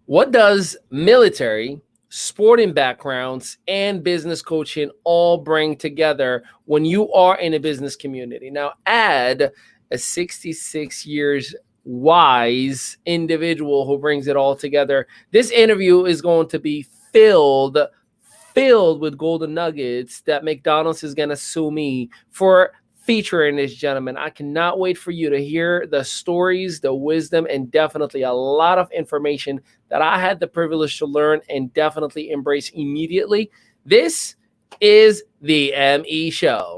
What does military, sporting backgrounds, and business coaching all bring together when you are in a business community? Now, add a 66 years wise individual who brings it all together. This interview is going to be filled with golden nuggets that McDonald's is going to sue me for featuring this gentleman. I cannot wait for you to hear the stories, the wisdom, and definitely a lot of information that I had the privilege to learn and definitely embrace immediately. This is the ME Show.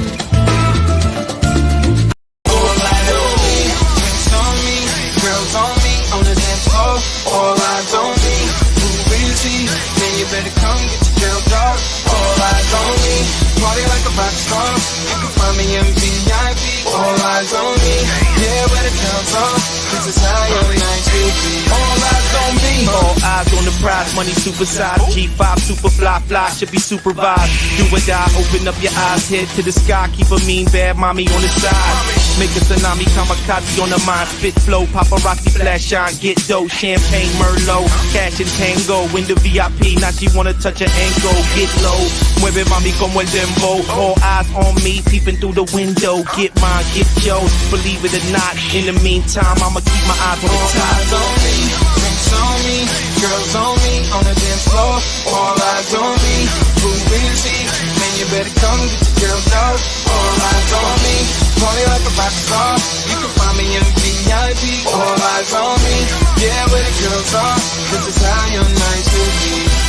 Girls on me, on the dance floor, all eyes on me. Who is he? Man, you better come get your girl dog. All eyes on me, party like a rock star. You can find me in VIP. All eyes on me, yeah, where the girls are. This is how your night will be. All eyes on me, all eyes on the prize. Money supersized, G5 super fly, should be supervised. Do or die, open up your eyes, head to the sky. Keep a mean bad mommy on the side. Make a tsunami, kamikaze on the mind. Spit flow, paparazzi, flash shine. Get dough, champagne, Merlot. Cash and tango, in the VIP. Now she wanna touch her ankle. Get low, mueve mami como el dembow. All eyes on me, peeping through the window. Get mine, get yours, believe it or not. In the meantime, I'ma keep my eyes on the all top. eyes on me, drinks on me, girls on me, on the dance floor. All eyes on me, who is he? Man, you better come get your girl dog. All eyes on me, party like a rock star. You can find me in VIP. All eyes on me, yeah, where the girls are. This is how your nights will be.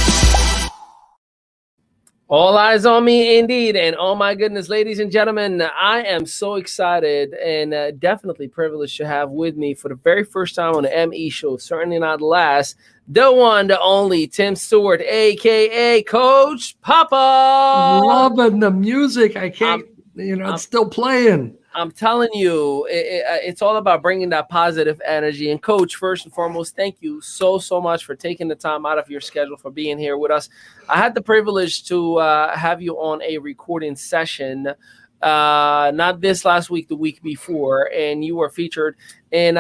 All eyes on me indeed. And oh my goodness, ladies and gentlemen, I am so excited and definitely privileged to have with me for the very first time on the ME Show, certainly not the last, the one, the only Tim Stewart, a.k.a. Coach Papa. Loving the music. I can't, it's still playing. I'm telling you, it's all about bringing that positive energy. And Coach, first and foremost, thank you so much for taking the time out of your schedule for being here with us. I had the privilege to have you on a recording session, not this last week, the week before, and you were featured in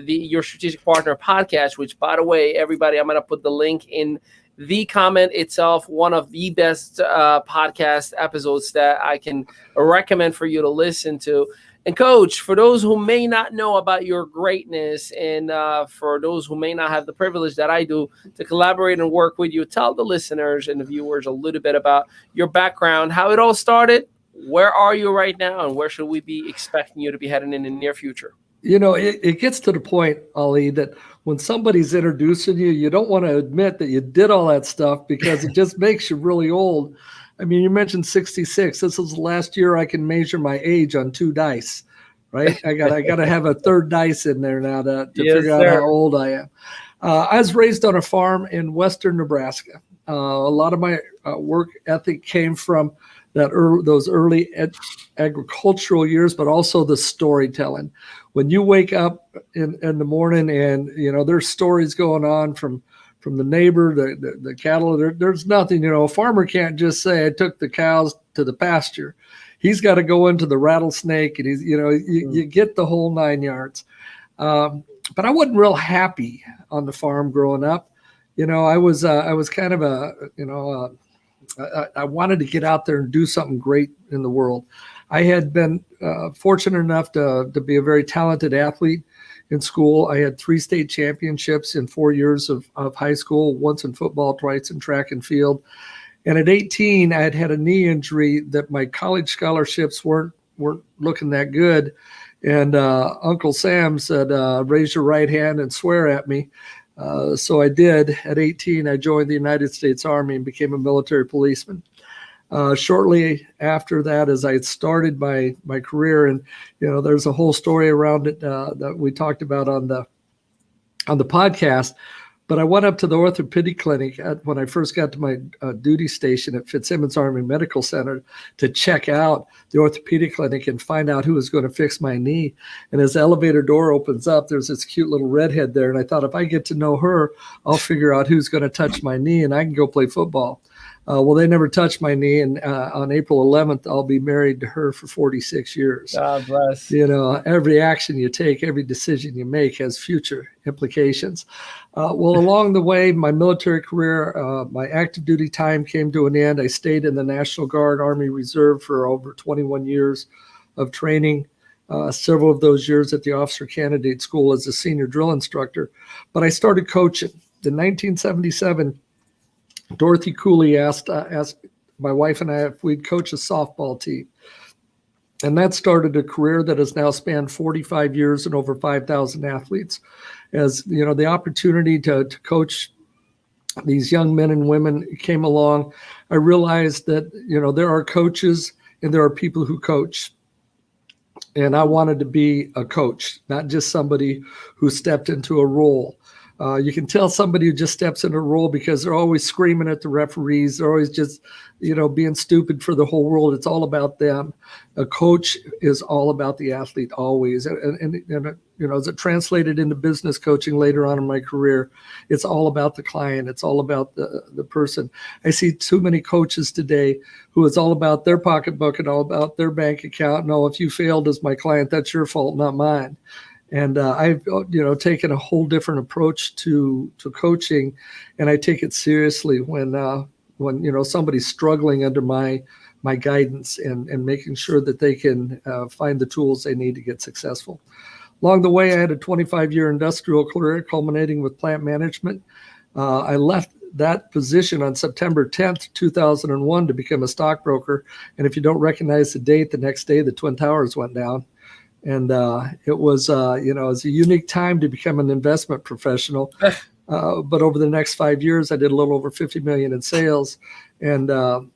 your Strategic Partner podcast, which, by the way, everybody, I'm going to put the link in the comment itself, one of the best podcast episodes that I can recommend for you to listen to. And Coach, for those who may not know about your greatness and for those who may not have the privilege that I do to collaborate and work with you, tell the listeners and the viewers a little bit about your background, how it all started, where are you right now, and where should we be expecting you to be heading in the near future? It gets to the point, Ali, that when somebody's introducing you, you don't want to admit that you did all that stuff because it just makes you really old. I mean, you mentioned 66. This is the last year I can measure my age on 2 dice, right? I got to have a third dice in there now to Yes, figure out how old I am. I was raised on a farm in Western Nebraska. A lot of my work ethic came from those early agricultural years, but also the storytelling. When you wake up in the morning and, there's stories going on from the neighbor, the cattle, there's nothing, a farmer can't just say, I took the cows to the pasture. He's got to go into the rattlesnake and you get the whole 9 yards. But I wasn't real happy on the farm growing up. I was kind of I wanted to get out there and do something great in the world. I had been fortunate enough to be a very talented athlete in school. I had 3 state championships in 4 years of high school, once in football, twice in track and field. And at 18, I had a knee injury that my college scholarships weren't looking that good. And Uncle Sam said, raise your right hand and swear at me. So I did. At 18, I joined the United States Army and became a military policeman. Shortly after that, as I started my career, and there's a whole story around it that we talked about on the podcast. But I went up to the orthopedic clinic when I first got to my duty station at Fitzsimmons Army Medical Center to check out the orthopedic clinic and find out who was going to fix my knee. And as the elevator door opens up, there's this cute little redhead there. And I thought, if I get to know her, I'll figure out who's going to touch my knee and I can go play football. Well, they never touched my knee, and on April 11th, I'll be married to her for 46 years. God bless. You know, every action you take, every decision you make has future implications. Well, along the way, my military career, my active duty time came to an end. I stayed in the National Guard Army Reserve for over 21 years of training, several of those years at the Officer Candidate School as a senior drill instructor. But I started coaching. In 1977, Dorothy Cooley asked my wife and I if we'd coach a softball team. And that started a career that has now spanned 45 years and over 5,000 athletes. As you know, the opportunity to coach these young men and women came along, I realized that, you know, there are coaches and there are people who coach. And I wanted to be a coach, not just somebody who stepped into a role. You can tell somebody who just steps into a role because they're always screaming at the referees. They're always just, you know, being stupid for the whole world. It's all about them. A coach is all about the athlete always. And you know, as it translated into business coaching later on in my career, it's all about the client. It's all about the person. I see too many coaches today who it's all about their pocketbook and all about their bank account. No, if you failed as my client, that's your fault, not mine. And I've, you know, taken a whole different approach to coaching, and I take it seriously when you know, somebody's struggling under my guidance and making sure that they can find the tools they need to get successful. Along the way, I had a 25-year industrial career culminating with plant management. I left that position on September 10th, 2001 to become a stockbroker. And if you don't recognize the date, the next day the Twin Towers went down. And it was, you know, it was a unique time to become an investment professional. But over the next 5 years, I did a little over 50 million in sales. And,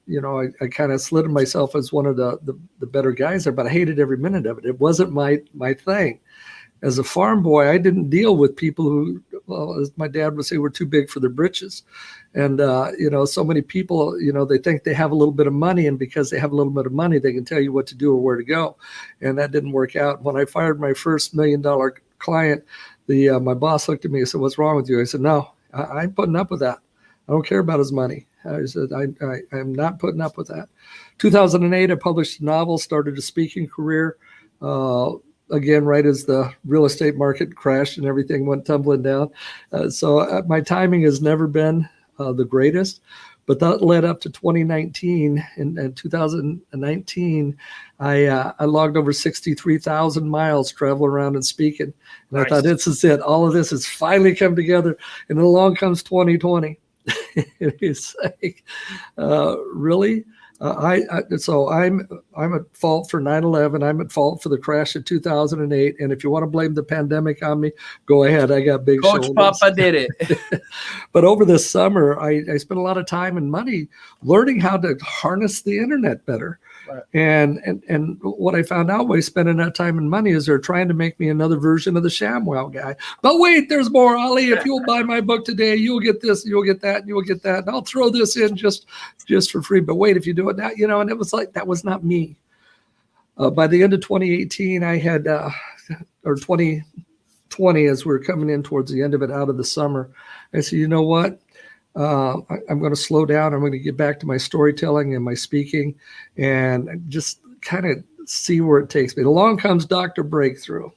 you know, I kind of slid myself as one of the better guys there, but I hated every minute of it. It wasn't my thing. As a farm boy, I didn't deal with people who, well, as my dad would say, were too big for their britches. And, you know, so many people, you know, they think they have a little bit of money, and because they have a little bit of money, they can tell you what to do or where to go. And that didn't work out. When I fired my first $1 million client, my boss looked at me and said, "What's wrong with you?" I said, "No, I'm putting up with that. I don't care about his money." I said, I'm not putting up with that. 2008, I published a novel, started a speaking career. Again, right as the real estate market crashed and everything went tumbling down. So my timing has never been the greatest, but that led up to 2019. In 2019, I logged over 63,000 miles traveling around and speaking. And nice. I thought, this is it. All of this has finally come together. And then along comes 2020. It's like, really? So I'm at fault for 9/11. I'm at fault for the crash of 2008. And if you want to blame the pandemic on me, go ahead. I got big Coach shoulders. Papa did it. But over this summer, I spent a lot of time and money learning how to harness the internet better. Right. And what I found out by spending that time and money is they're trying to make me another version of the ShamWow guy. But wait, there's more, Ali. If you'll buy my book today, you'll get this, you'll get that, and you'll get that. And I'll throw this in just for free. But wait, if you do it now, you know, and it was like, that was not me. By the end of 2018, I had, or 2020, as we're coming in towards the end of it, out of the summer, I said, you know what? I'm going to slow down. I'm going to get back to my storytelling and my speaking and just kind of see where it takes me. Along comes Dr. Breakthrough.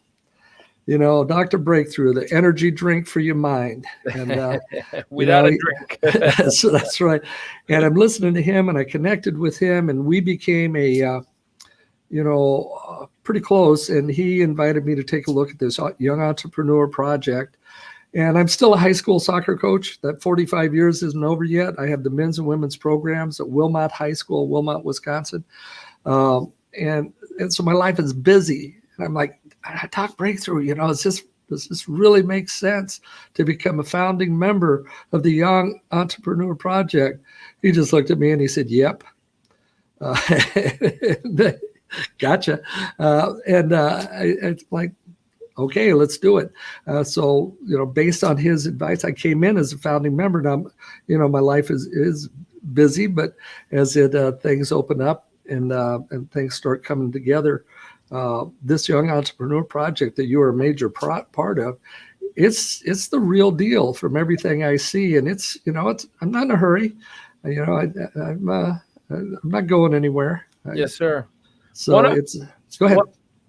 You know, Dr. Breakthrough, the energy drink for your mind. And without a drink. So that's right. And I'm listening to him, and I connected with him, and we became pretty close. And he invited me to take a look at this young entrepreneur project. And I'm still a high school soccer coach. That 45 years isn't over yet. I have the men's and women's programs at Wilmot High School, Wilmot, Wisconsin. And so my life is busy. And I'm like, I talk Breakthrough, you know, does this really make sense to become a founding member of the Young Entrepreneur Project? He just looked at me and he said, yep. Gotcha. It's like, okay, let's do it. So, you know, based on his advice, I came in as a founding member. Now, you know, my life is busy, but as things open up and things start coming together, this Young Entrepreneur Project that you are a major part of, it's the real deal from everything I see. And it's, you know, I'm not in a hurry. I'm not going anywhere. Yes, sir. So One of- go ahead.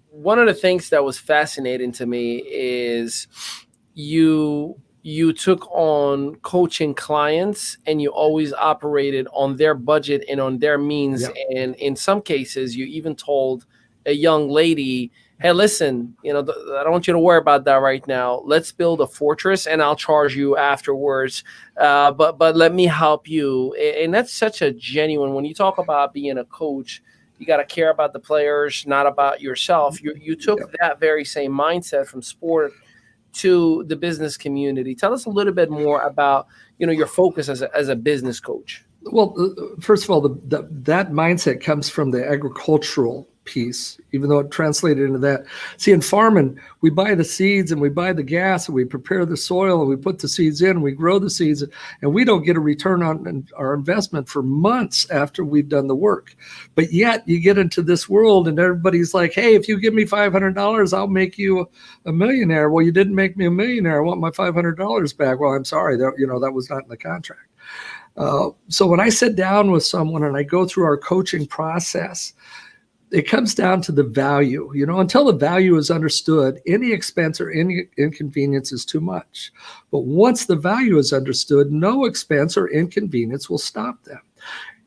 One of the things that was fascinating to me is you took on coaching clients and you always operated on their budget and on their means. Yeah. And in some cases, you even told a young lady, hey, listen, I don't want you to worry about that right now. Let's build a fortress and I'll charge you afterwards. But let me help you. And that's such a genuine, when you talk about being a coach, you got to care about the players, not about yourself. You took that very same mindset from sport to the business community. Tell us a little bit more about, your focus as a business coach. Well, first of all, that mindset comes from the agricultural piece, even though it translated into that. See, in farming, we buy the seeds and we buy the gas and we prepare the soil and we put the seeds in and we grow the seeds, and we don't get a return on our investment for months after we've done the work. But yet you get into this world and everybody's like, hey, if you give me $500, I'll make you a millionaire. Well, you didn't make me a millionaire. I want my $500 back. Well, I'm sorry, that was not in the contract. So when I sit down with someone and I go through our coaching process, it comes down to the value. Until the value is understood, any expense or any inconvenience is too much. But once the value is understood, no expense or inconvenience will stop them.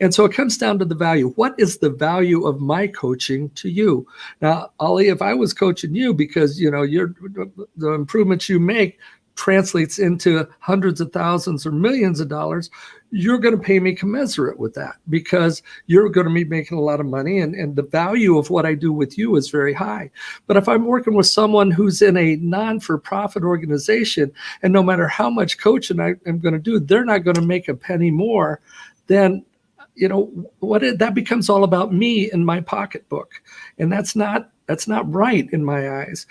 And so it comes down to the value. What is the value of my coaching to you? Now, Ali, if I was coaching you because, the improvements you make translates into hundreds of thousands or millions of dollars, you're going to pay me commensurate with that because you're going to be making a lot of money and the value of what I do with you is very high. But if I'm working with someone who's in a non-for-profit organization and no matter how much coaching I'm going to do, they're not going to make a penny more, then that becomes all about me and my pocketbook. And that's not right in my eyes.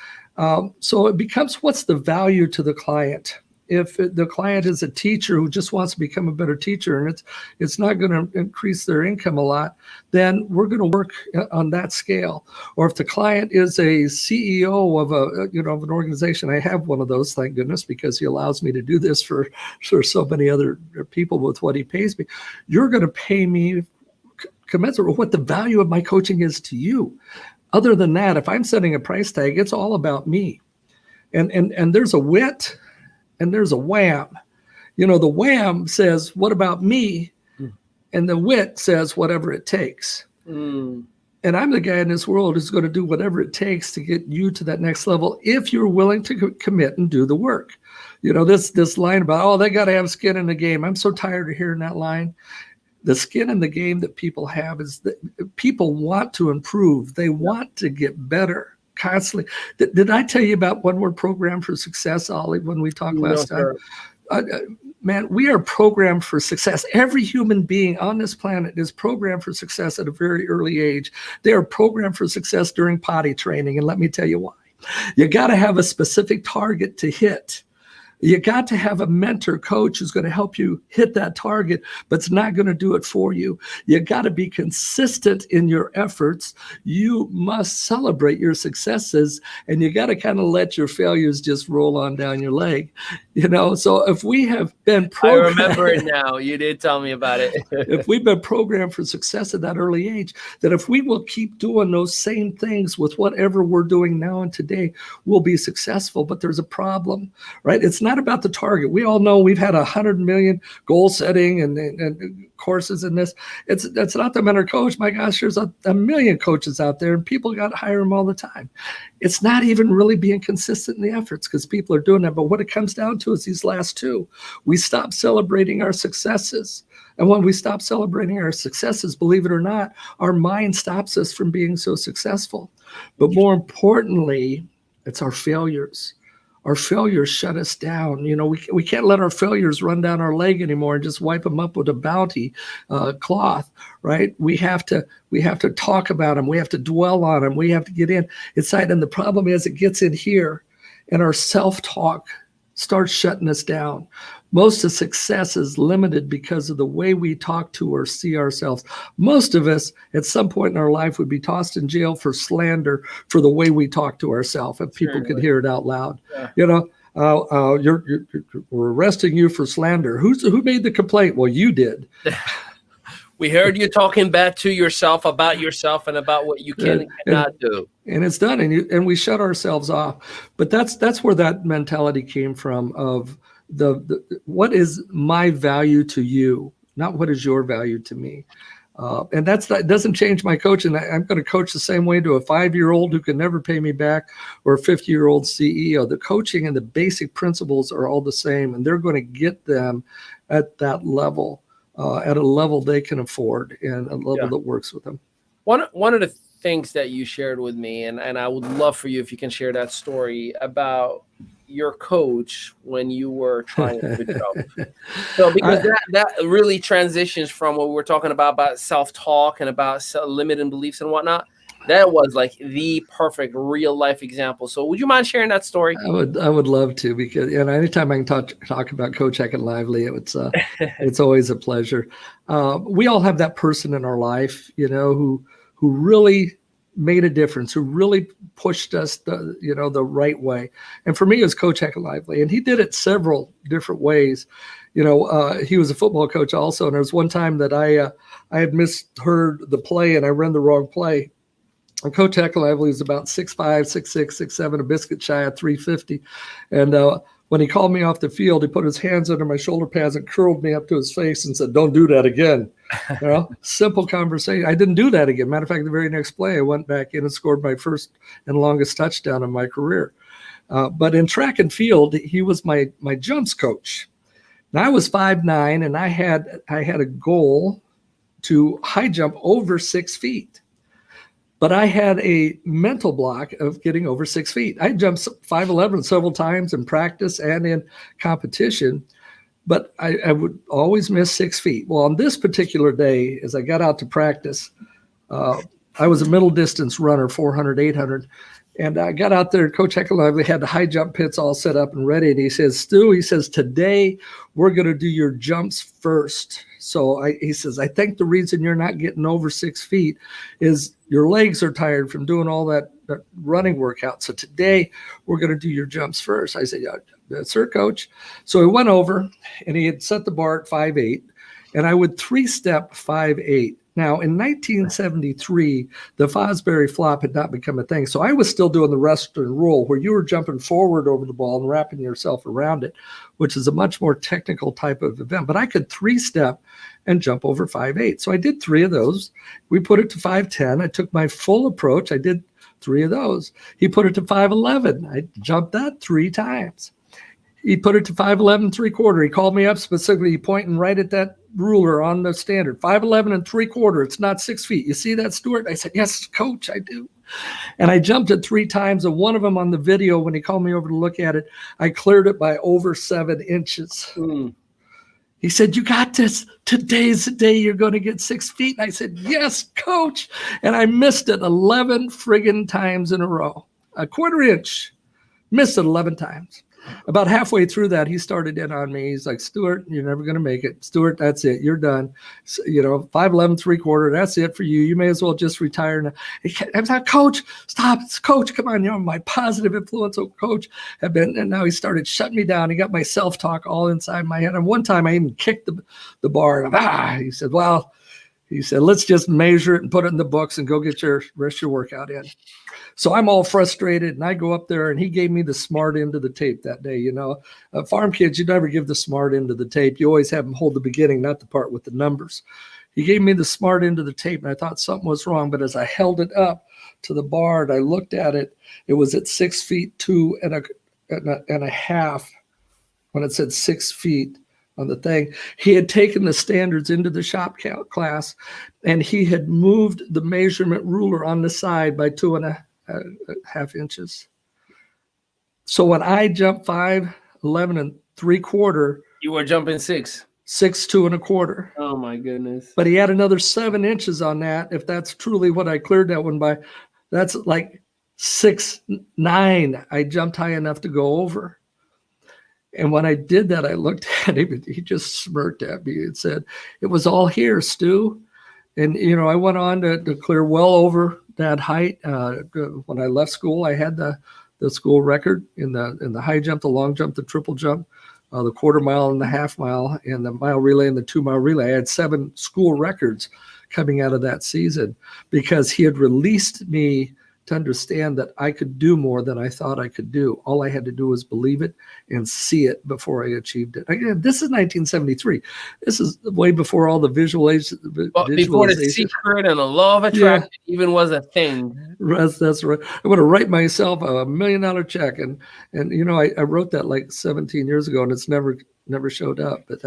So it becomes, what's the value to the client? If the client is a teacher who just wants to become a better teacher and it's not going to increase their income a lot, then we're going to work on that scale. Or if the client is a CEO of of an organization, I have one of those, thank goodness, because he allows me to do this for so many other people with what he pays me. You're going to pay me commensurate with what the value of my coaching is to you. Other than that, if I'm setting a price tag, it's all about me. And there's a wit and there's a wham. The wham says, what about me? And the wit says, whatever it takes. And I'm the guy in this world who's going to do whatever it takes to get you to that next level if you're willing to commit and do the work. This line about, they got to have skin in the game. I'm so tired of hearing that line. The skin in the game that people have is that people want to improve. They want to get better constantly. Did I tell you about one word program for success, Ollie, when we talked last time? Man, we are programmed for success. Every human being on this planet is programmed for success at a very early age. They are programmed for success during potty training. And let me tell you why. You got to have a specific target to hit. You got to have a mentor coach who's going to help you hit that target, but it's not going to do it for you. You got to be consistent in your efforts. You must celebrate your successes, and you got to kind of let your failures just roll on down your leg. So if we have been programmed, I remember it now. You did tell me about it. If we've been programmed for success at that early age, that if we will keep doing those same things with whatever we're doing now and today, we'll be successful. But there's a problem, right? It's not about the target. We all know we've had 100 million goal setting and courses in this. That's not the mentor coach. My gosh, there's a million coaches out there and people got to hire them all the time. It's not even really being consistent in the efforts because people are doing that. But what it comes down to is these last two. We stop celebrating our successes. And when we stop celebrating our successes, believe it or not, our mind stops us from being so successful. But more importantly, it's our failures. Our failures shut us down. We can't let our failures run down our leg anymore and just wipe them up with a bounty cloth, right? We have to talk about them. We have to dwell on them. We have to get inside. And the problem is it gets in here and our self-talk starts shutting us down. Most of success is limited because of the way we talk to or see ourselves. Most of us at some point in our life would be tossed in jail for slander for the way we talk to ourselves if people could hear it out loud. Yeah. We're arresting you for slander. Who made the complaint? Well, you did. We heard you talking bad to yourself about yourself and about what you can and cannot do. And it's done, and we shut ourselves off. But that's where that mentality came from of the what is my value to you, not what is your value to me. And that doesn't change my coaching. I'm going to coach the same way to a 5-year-old who can never pay me back or a 50-year-old CEO. The coaching and the basic principles are all the same, and they're going to get them at that level, at a level they can afford and a level that works with them. One of the things that you shared with me, and I would love for you if you can share that story about your coach when you were trying to jump. So because that really transitions from what we were talking about self-talk and about limiting beliefs and whatnot. That was like the perfect real life example. So would you mind sharing that story? I would love to, because anytime I can talk about Coach Hackett Lively, it's always a pleasure. We all have that person in our life, who really made a difference, who really pushed us the right way. And for me, it was Coach Hackett Lively, and he did it several different ways. He was a football coach also, and there was one time that I had misheard the play and I ran the wrong play. And Coach Hackett Lively was about 6'5", 6'6", 6'7", a biscuit shy of 350. And when he called me off the field, he put his hands under my shoulder pads and curled me up to his face and said, "Don't do that again." Simple conversation. I didn't do that again. Matter of fact, the very next play, I went back in and scored my first and longest touchdown in my career. But in track and field, he was my jumps coach. Now, I was 5'9", and I had a goal to high jump over 6 feet. But I had a mental block of getting over 6 feet. I jumped 5'11" several times in practice and in competition, but I would always miss 6 feet. Well, on this particular day, as I got out to practice, I was a middle distance runner, 400, 800. And I got out there, Coach Hackett Lively had the high jump pits all set up and ready. And he says, "Stu," "today we're going to do your jumps first." So he says, "I think the reason you're not getting over 6 feet is your legs are tired from doing all that running workout. So today we're going to do your jumps first." I said, "Yeah, sir, Coach." So he went over and he had set the bar at 5'8", and I would 3-step 5'8". Now, in 1973, the Fosbury flop had not become a thing. So I was still doing the Western rule, where you were jumping forward over the ball and wrapping yourself around it, which is a much more technical type of event. But I could 3-step and jump over 5'8". So I did 3 of those. We put it to 5'10". I took my full approach. I did 3 of those. He put it to 5'11". I jumped that 3 times. He put it to 5'11 3/4. He called me up specifically, pointing right at that ruler on the standard. 5'11 3/4. It's not 6 feet. You see that, Stuart? I said, "Yes, Coach, I do." And I jumped it 3 times. And one of them on the video, when he called me over to look at it, I cleared it by over 7 inches. He said, "You got this. Today's the day you're going to get 6 feet." And I said, "Yes, Coach." And I missed it 11 friggin' times in a row. A 1/4 inch. Missed it 11 times. About halfway through that, he started in on me. He's like, "Stuart, you're never going to make it. Stuart, that's it. You're done. 5'11 3/4. That's it for you. You may as well just retire now." I was like, "Coach, stop. Coach, come on. You're my positive influence." So Coach had been, and now he started shutting me down. He got my self-talk all inside my head. And one time I even kicked the bar. And he said, "Let's just measure it and put it in the books and go get your rest of your workout in." So I'm all frustrated, and I go up there, and he gave me the smart end of the tape that day. Farm kids, you never give the smart end of the tape. You always have them hold the beginning, not the part with the numbers. He gave me the smart end of the tape, and I thought something was wrong. But as I held it up to the bar and I looked at it, it was at 6 feet 2 and a half when it said 6 feet on the thing. He had taken the standards into the shop class, and he had moved the measurement ruler on the side by 2.5 inches. So when I jumped 5'11 3/4, You were jumping 6. 6'2 1/4. Oh my goodness. But he had another 7 inches on that. If that's truly what I cleared that one by, that's like 6'9". I jumped high enough to go over. And when I did that, I looked at him, and he just smirked at me and said, "It was all here, Stu." And, I went on to clear well over that height. When I left school, I had the school record in the high jump, the long jump, the triple jump. the quarter mile and the half mile and the mile relay and the 2 mile relay. I had 7 school records coming out of that season because he had released me to understand that I could do more than I thought I could do. All I had to do was believe it and see it before I achieved it. Again, this is 1973. This is way before all the visualization. Before the secret and the law of attraction even was a thing. That's right. I'm going to write myself a $1 million check. And I wrote that like 17 years ago and it's never showed up, but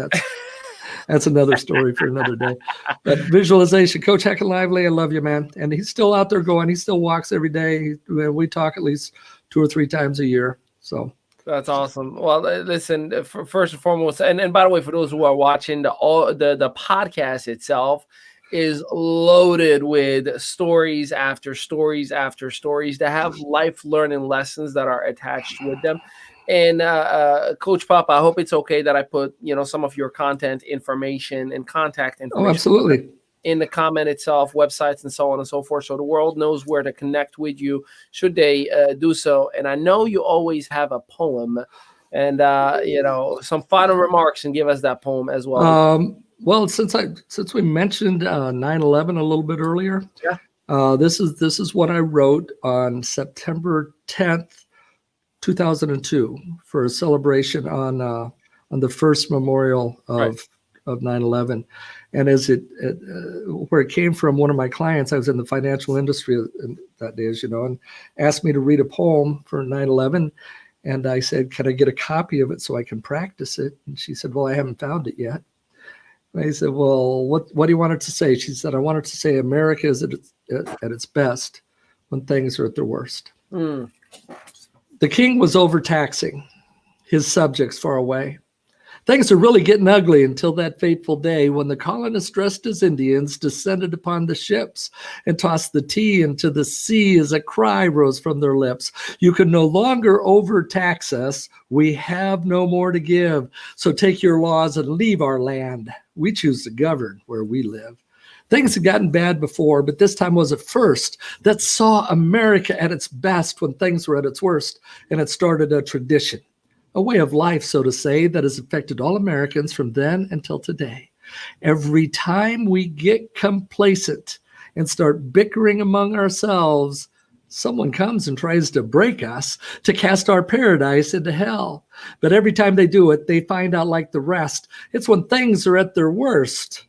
that's another story for another day. But visualization, Coach Heck and Lively, I love you, man. And he's still out there going. He still walks every day. We talk at least 2 or 3 times a year. So that's awesome. Well, listen, first and foremost, and by the way, for those who are watching, the podcast itself is loaded with stories after stories after stories that have life learning lessons that are attached with them. And Coach Papa, I hope it's okay that I put, some of your contact information and contact information. Oh, absolutely. In the comment itself, websites and so on and so forth. So the world knows where to connect with you should they do so. And I know you always have a poem and, some final remarks and give us that poem as well. Well, since we mentioned 9/11 a little bit earlier, this is what I wrote on September 10th, 2002 for a celebration on the first memorial of 9/11. And where it came from, one of my clients, I was in the financial industry that day, as you know, and asked me to read a poem for 9/11. And I said, can I get a copy of it so I can practice it? And she said, well, I haven't found it yet. And I said, well, what do you want it to say? She said, I want it to say America is at its best when things are at their worst. Mm. The king was overtaxing his subjects far away. Things are really getting ugly until that fateful day when the colonists dressed as Indians descended upon the ships and tossed the tea into the sea as a cry rose from their lips. You can no longer overtax us. We have no more to give. So take your laws and leave our land. We choose to govern where we live. Things had gotten bad before, but this time was a first that saw America at its best when things were at its worst, and it started a tradition. A way of life, so to say, that has affected all Americans from then until today. Every time we get complacent and start bickering among ourselves, someone comes and tries to break us to cast our paradise into hell. But every time they do it, they find out like the rest. It's when things are at their worst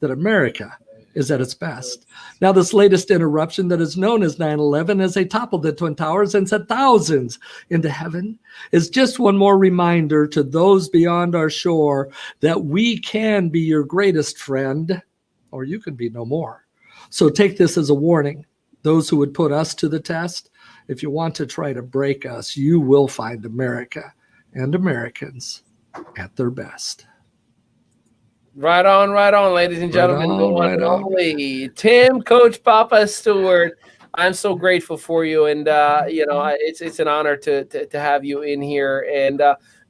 that America is at its best. Now, this latest interruption that is known as 9/11, as they toppled the Twin Towers and sent thousands into heaven, is just one more reminder to those beyond our shore that we can be your greatest friend, or you can be no more. So take this as a warning. Those who would put us to the test, if you want to try to break us, you will find America and Americans at their best. Right on, ladies and gentlemen. Only Tim, Coach Papa Stewart. I'm so grateful for you, and it's an honor to have you in here. And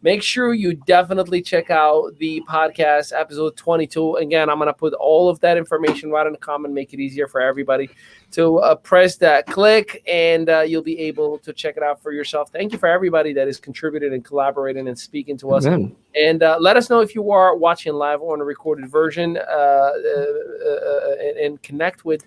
make sure you definitely check out the podcast, episode 22. Again, I'm gonna put all of that information right in the comment, make it easier for everybody to press that click, and you'll be able to check it out for yourself. Thank you for everybody that has contributed and collaborated and speaking to us. Amen. And let us know if you are watching live or on a recorded version, and connect with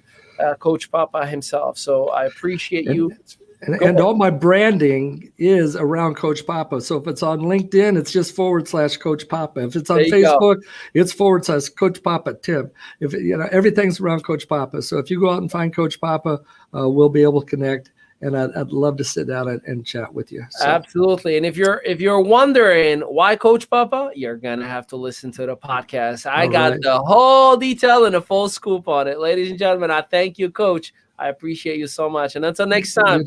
Coach Papa himself. So I appreciate you. And all my branding is around Coach Papa. So if it's on LinkedIn, it's just /Coach Papa. If it's on Facebook, it's /Coach Papa Tim. If everything's around Coach Papa. So if you go out and find Coach Papa, we'll be able to connect. And I'd love to sit down and chat with you. So. Absolutely. And if you're wondering why Coach Papa, you're gonna have to listen to the podcast. I got the whole detail and the full scoop on it. Ladies and gentlemen, I thank you, Coach. I appreciate you so much. And until next time,